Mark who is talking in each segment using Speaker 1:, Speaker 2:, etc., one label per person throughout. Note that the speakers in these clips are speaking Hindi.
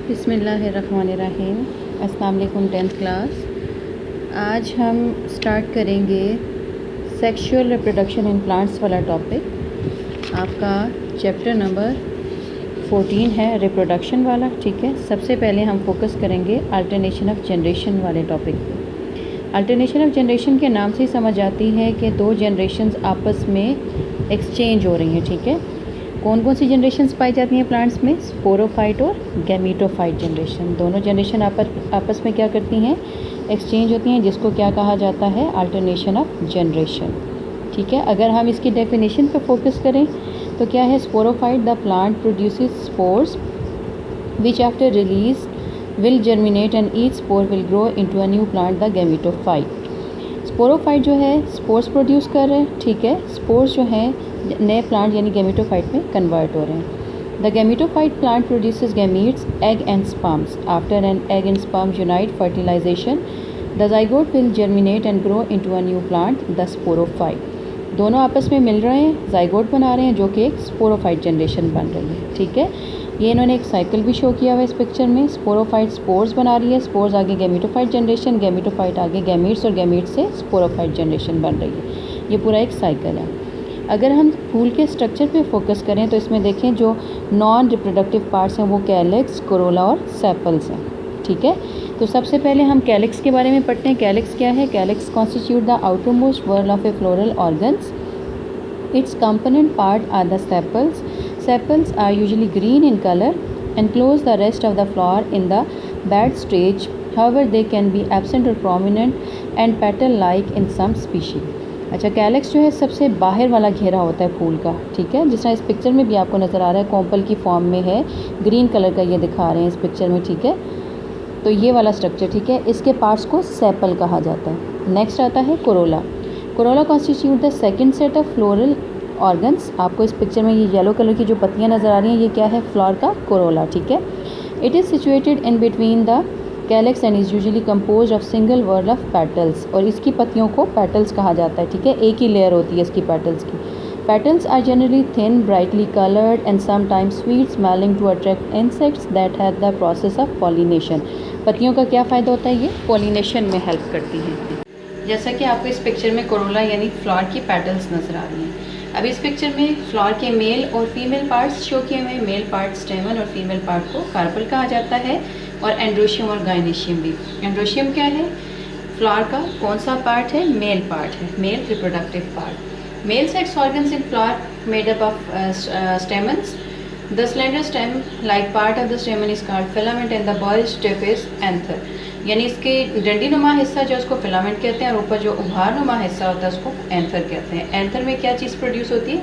Speaker 1: बिस्मिल्लाहिर्रहमानिर्रहीम। अस्सलाम वालेकुम 10th क्लास। आज हम स्टार्ट करेंगे सेक्सुअल रिप्रोडक्शन इन प्लांट्स वाला टॉपिक। आपका चैप्टर नंबर 14 है रिप्रोडक्शन वाला। ठीक है, सबसे पहले हम फोकस करेंगे अल्टरनेशन ऑफ जनरेशन वाले टॉपिक पे। अल्टरनेशन ऑफ जनरेशन के नाम से ही समझ आती है कि दो जनरेशन्स आपस में एक्सचेंज हो रही हैं। ठीक है, कौन कौन सी जनरेशन्स पाई जाती हैं प्लांट्स में? स्पोरोफाइट और गैमीटोफाइट जनरेशन। दोनों जनरेशन आपस में क्या करती हैं? एक्सचेंज होती हैं, जिसको क्या कहा जाता है? Alternation of generation. ठीक है, अगर हम इसकी डेफिनेशन पर फोकस करें तो क्या है? Sporophyte the plant produces spores which after release will germinate and each spore will grow into a new plant the gametophyte. Sporophyte जो है स्पोर्स प्रोड्यूस कर रहे हैं। ठीक है, स्पोर्स जो हैं नए प्लांट यानी गैमीटोफाइट में कन्वर्ट हो रहे हैं। The gametophyte plant produces gametes, egg and sperms. After an egg and sperm unite fertilization the zygote will germinate and grow into a new plant the sporophyte. दोनों आपस में मिल रहे हैं, जाइगोट बना रहे हैं, जो कि एक स्पोरोफाइट जनरेशन बन रही है। ठीक है, ये इन्होंने एक साइकिल भी शो किया हुआ है इस पिक्चर में। स्पोरोफाइट स्पोर्स बना रही है, स्पोर्स आगे गैमीटोफाइट जनरेशन, गैमीटोफाइट आगे गैमीट्स और गैमीट से स्पोरोफाइट जनरेशन बन रही है। ये पूरा एक साइकिल है। अगर हम फूल के स्ट्रक्चर पे फोकस करें तो इसमें देखें जो नॉन रिप्रोडक्टिव पार्ट्स हैं वो कैलिक्स, कोरोला और सेपल्स हैं। ठीक है, तो सबसे पहले हम कैलिक्स के बारे में पढ़ते हैं। कैलिक्स क्या है? Calyx constitute the outer most whorl of a floral organs. Its component part are the sepals. Sepals are usually green in color, enclose the rest of the flower in the bud stage. However, they can be absent or prominent and petal-like in some species. अच्छा, कैलिक्स जो है सबसे बाहर वाला घेरा होता है फूल का। ठीक है, जिस तरह इस पिक्चर में भी आपको नज़र आ रहा है, कॉम्पल की फॉर्म में है, ग्रीन कलर का ये दिखा रहे हैं इस पिक्चर में। ठीक है, तो ये वाला स्ट्रक्चर। ठीक है, इसके पार्ट्स को सेपल कहा जाता है। नेक्स्ट आता है Corolla. Corolla constitute the second set of floral organs. आपको इस पिक्चर में ये येलो कलर की जो पत्तियां नज़र आ रही हैं, ये क्या है? फ्लावर का कोरोला। ठीक है, it is situated in between the calyx and is usually compose of single whorl of petals. और इसकी पत्तियों को पेटल्स कहा जाता है। ठीक है, एक ही लेयर होती है इसकी पेटल्स की। Petals are generally thin, brightly coloured and sometimes sweet smelling to attract insects that have the process of pollination. पत्तियों का क्या फ़ायदा होता है? ये पॉलिनेशन में हेल्प करती हैं। जैसा कि आपको इस पिक्चर में कोरोला यानी फ्लावर की पेटल्स नज़र आ रही हैं। अब इस पिक्चर में फ्लावर के मेल और फीमेल पार्ट्स शो किए हुए हैं। मेल पार्ट स्टेमन और फीमेल पार्ट को कार्पल कहा जाता है, और एंड्रोशियम और गाइनेशियम भी। एंड्रोशियम क्या है? फ्लावर का कौन सा पार्ट है? मेल पार्ट है, male reproductive part. Male sex organs in flower made up of stamens. The slender stem like part of the स्टेमन is called filament and the bulge tip is anther. यानी इसके डंडी नुमा हिस्सा जो उसको फिलामेंट कहते हैं, और ऊपर जो उभार नुमा हिस्सा होता है उसको एंथर कहते हैं। एंथर में क्या चीज़ प्रोड्यूस होती है?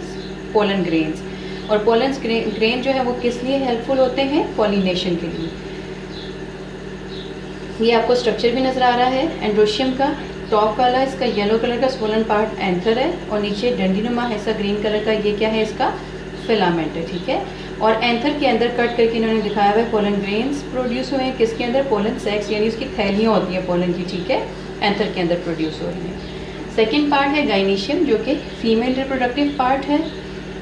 Speaker 1: Pollen grains. और पोलन ग्रेन जो है वो किस लिए हेल्पफुल होते हैं? पॉलिनेशन के लिए। ये आपको स्ट्रक्चर भी नज़र आ रहा है एंड्रोशियम का। टॉप वाला इसका येलो कलर का स्वोलन पार्ट एंथर है, और नीचे डंडी नुमा हिस्सा ग्रीन कलर का, ये क्या है? इसका फिलामेंट है। ठीक है, और एंथर के अंदर कट करके इन्होंने दिखाया हुआ है पोलन ग्रेन्स प्रोड्यूस हुए हैं। किसके अंदर? पोलन सेक्स, यानी उसकी थैलियाँ होती हैं पोलन की। ठीक है, एंथर के अंदर प्रोड्यूस हो रही हैं। सेकेंड पार्ट है गाइनेशियम, जो कि फीमेल रिप्रोडक्टिव पार्ट है।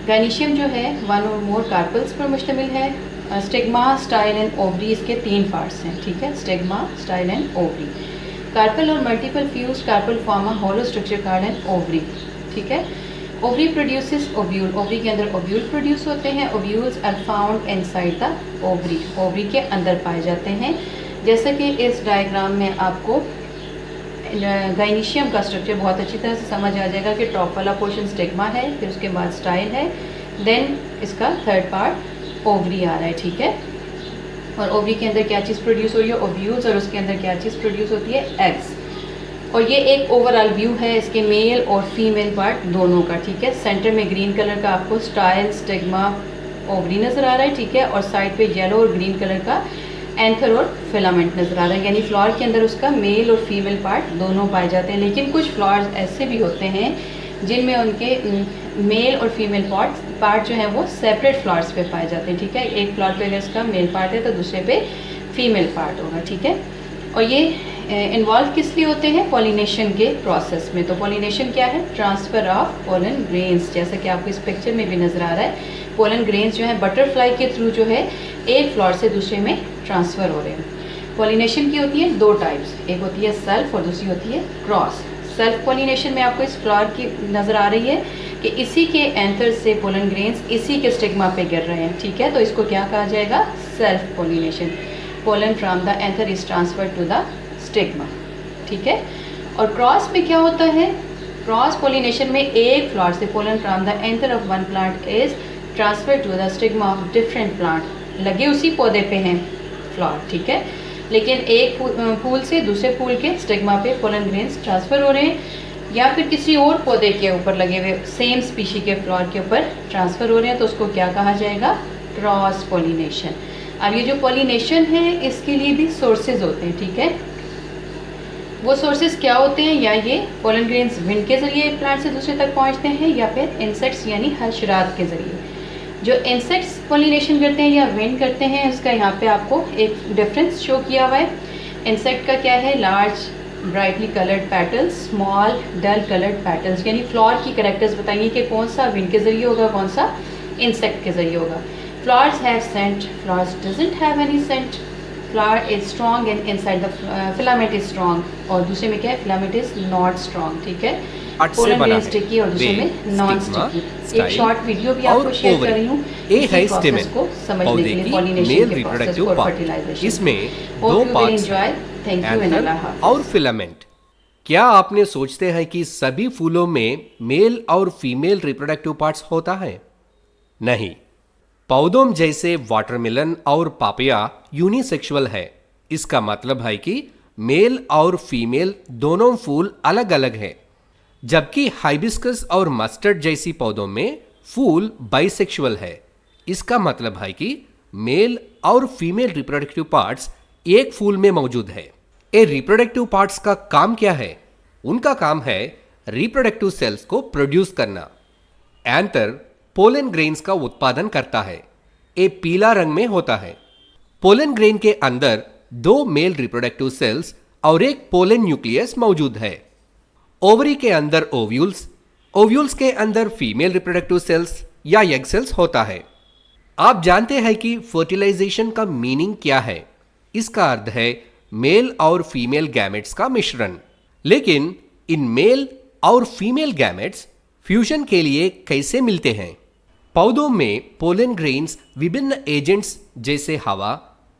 Speaker 1: गाइनेशियम जो है वन और मोर कार्पल्स पर मुश्तमिल है। स्टिग्मा, स्टाइल एंड ओवरी इसके 3 पार्ट्स हैं। ठीक है, stigma, style and ovary. Carpel और multiple fuse carpel form a hollow structure called an ovary. ठीक है, ओवरी प्रोड्यूसेस ओव्यूल। ओवरी के अंदर ओव्यूल प्रोड्यूस होते हैं। Ovules are found inside the ovary. Ovary के अंदर पाए जाते हैं। जैसा कि इस डायग्राम में आपको गाइनेशियम का स्ट्रक्चर बहुत अच्छी तरह से समझ आ जाएगा कि टॉप वाला पोर्शन स्टिग्मा है, फिर उसके बाद स्टाइल है, देन इसका थर्ड पार्ट ओवरी आ रहा है। ठीक है, और ओवरी के अंदर क्या चीज़ प्रोड्यूस हो रही है? ओव्यूल्स, और उसके अंदर क्या चीज़ प्रोड्यूस होती है? एग्स। और ये एक ओवरऑल व्यू है इसके मेल और फीमेल पार्ट दोनों का। ठीक है, सेंटर में ग्रीन कलर का आपको स्टाइल, स्टिग्मा, ओवरी नज़र आ रहा है। ठीक है, और साइड पे येलो और ग्रीन कलर का एंथर और फिलामेंट नज़र आ रहा है। यानी फ्लावर के अंदर उसका मेल और फीमेल पार्ट दोनों पाए जाते हैं। लेकिन कुछ फ्लावर्स ऐसे भी होते हैं जिनमें उनके मेल और फीमेल पार्ट जो है वो सेपरेट फ्लावर्स पे पाए जाते हैं। ठीक है, एक फ्लावर पे अगर इसका मेल पार्ट है तो दूसरे पे फीमेल पार्ट होगा। ठीक है, और ये इन्वॉल्व किस लिए होते हैं? पॉलिनेशन के प्रोसेस में। तो पॉलिनेशन क्या है? ट्रांसफ़र ऑफ पोलन ग्रेन्स, जैसा कि आपको इस पिक्चर में भी नज़र आ रहा है। पोलन ग्रेन्स जो है बटरफ्लाई के थ्रू जो है एक फ्लावर से दूसरे में ट्रांसफ़र हो रहे हैं। पॉलिनेशन की होती है दो टाइप्स, एक होती है सेल्फ और दूसरी होती है क्रॉस। सेल्फ पॉलिनेशन में आपको इस फ्लावर की नज़र आ रही है कि इसी के एंथर से पोलन ग्रेन्स इसी के स्टिग्मा पे गिर रहे हैं, ठीक है, तो इसको क्या कहा जाएगा, self pollination. Pollen from the anther is transferred to the stigma, ठीक है। और क्रॉस में क्या होता है, क्रॉस पॉलिनेशन में एक फ्लावर से pollen from the anther of one plant is transferred to the stigma of different plant. लगे उसी पौधे पे हैं फ्लावर, ठीक है, लेकिन एक फूल से दूसरे फूल के स्टिग्मा पे पोलन ग्रेन्स ट्रांसफ़र हो रहे हैं, या फिर किसी और पौधे के ऊपर लगे हुए सेम स्पीशी के फ्लावर के ऊपर ट्रांसफ़र हो रहे हैं, तो उसको क्या कहा जाएगा, क्रॉस पॉलिनेशन। अब ये जो पॉलिनेशन है इसके लिए भी सोर्सेज होते हैं, ठीक है। वो सोर्सेज क्या होते हैं, या ये पोलन ग्रेन्स विंड के ज़रिए प्लांट से दूसरे तक पहुंचते हैं, या फिर इंसेक्ट्स यानी हशरात के ज़रिए। जो इंसेक्ट्स पॉलिनेशन करते हैं या विंड करते हैं, उसका यहाँ पे आपको एक डिफरेंस शो किया हुआ है। इंसेक्ट का क्या है, large brightly coloured petals, small dull coloured petals, यानी फ्लावर की करेक्टर्स बताएंगे कि कौन सा विंड के ज़रिए होगा, कौन सा इंसेक्ट के ज़रिए होगा। Flowers have scent, flowers doesn't have any scent. Flower is strong and inside the filament is strong, और दूसरे में क्या है, फिलामेंट इज नॉट स्ट्रॉन्ग, ठीक है। पोलन ग्रेन स्टिकी और दूसरे में नॉन स्टिकी। एक शॉर्ट वीडियो भी आपको शेयर कर रही हूँ इसी प्रोसेस को समझने के लिए, पॉलिनेशन के प्रोसेस और फर्टिलाइजेशन।
Speaker 2: इसमें दो पार्ट्स एंथर और फिलामेंट। क्या आपने सोचते हैं कि सभी फूलों में मेल और फीमेल रिप्रोडक्टिव पार्ट्स होता है? नहीं, पौधों जैसे वाटरमेलन और पापया यूनिसेक्सुअल है। इसका मतलब है कि मेल और फीमेल दोनों फूल अलग अलग हैं, जबकि हाइबिस्कस और मस्टर्ड जैसी पौधों में फूल बाइसेक्सुअल है। इसका मतलब है कि मेल और फीमेल रिप्रोडक्टिव पार्ट्स एक फूल में मौजूद है। ये रिप्रोडक्टिव पार्ट्स का काम क्या है? उनका काम है रिप्रोडक्टिव सेल्स को प्रोड्यूस करना। एंथर पोलन ग्रेन्स का उत्पादन करता है। ये पीला रंग में होता है। पोलन ग्रेन के अंदर दो मेल रिप्रोडक्टिव सेल्स और एक पोलन न्यूक्लियस मौजूद है। ओवरी के अंदर ओव्यूल्स, ओव्यूल्स के अंदर फीमेल रिप्रोडक्टिव सेल्स या एग सेल्स होता है। आप जानते हैं कि फर्टिलाइजेशन का मीनिंग क्या है? इसका अर्थ है मेल और फीमेल गैमेट्स का मिश्रण। लेकिन इन मेल और फीमेल गैमेट्स फ्यूजन के लिए कैसे मिलते हैं? पौधों में पोलन ग्रेन्स विभिन्न एजेंट्स जैसे हवा,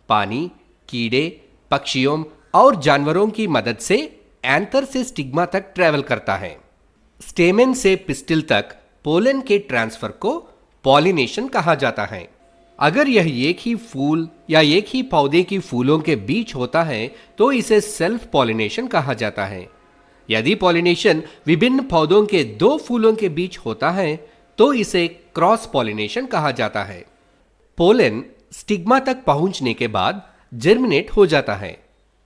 Speaker 2: पानी, कीड़े, पक्षियों और जानवरों की मदद से एंथर से स्टिग्मा तक ट्रैवल करता है। स्टेमेन से पिस्टिल तक पोलन के ट्रांसफर को पॉलिनेशन कहा जाता है। अगर यह एक ही फूल या एक ही पौधे की फूलों के बीच होता है तो इसे सेल्फ पॉलिनेशन कहा जाता है। यदि पॉलिनेशन विभिन्न पौधों के दो फूलों के बीच होता है तो इसे क्रॉस पॉलिनेशन कहा जाता है। पोलन स्टिग्मा तक पहुंचने के बाद जर्मिनेट हो जाता है।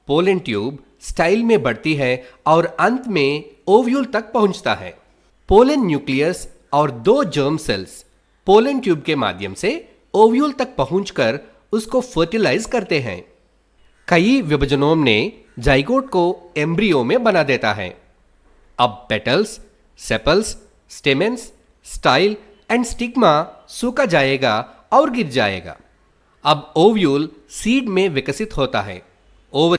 Speaker 2: पोलन ट्यूब स्टाइल में बढ़ती है और अंत में ओव्यूल तक पहुंचता है। पोलन न्यूक्लियस और दो जर्म सेल्स पोलन ट्यूब के माध्यम से ओव्यूल तक पहुंचकर उसको फर्टिलाइज करते हैं। कई विभाजनों ने जाइगोट को एम्ब्रियो में बना देता है। अब petals, sepals, stamens, style and stigma सूखा जाएगा और गिर जाएगा। अब ओव्यूल सीड में विकसित होता है। ओवर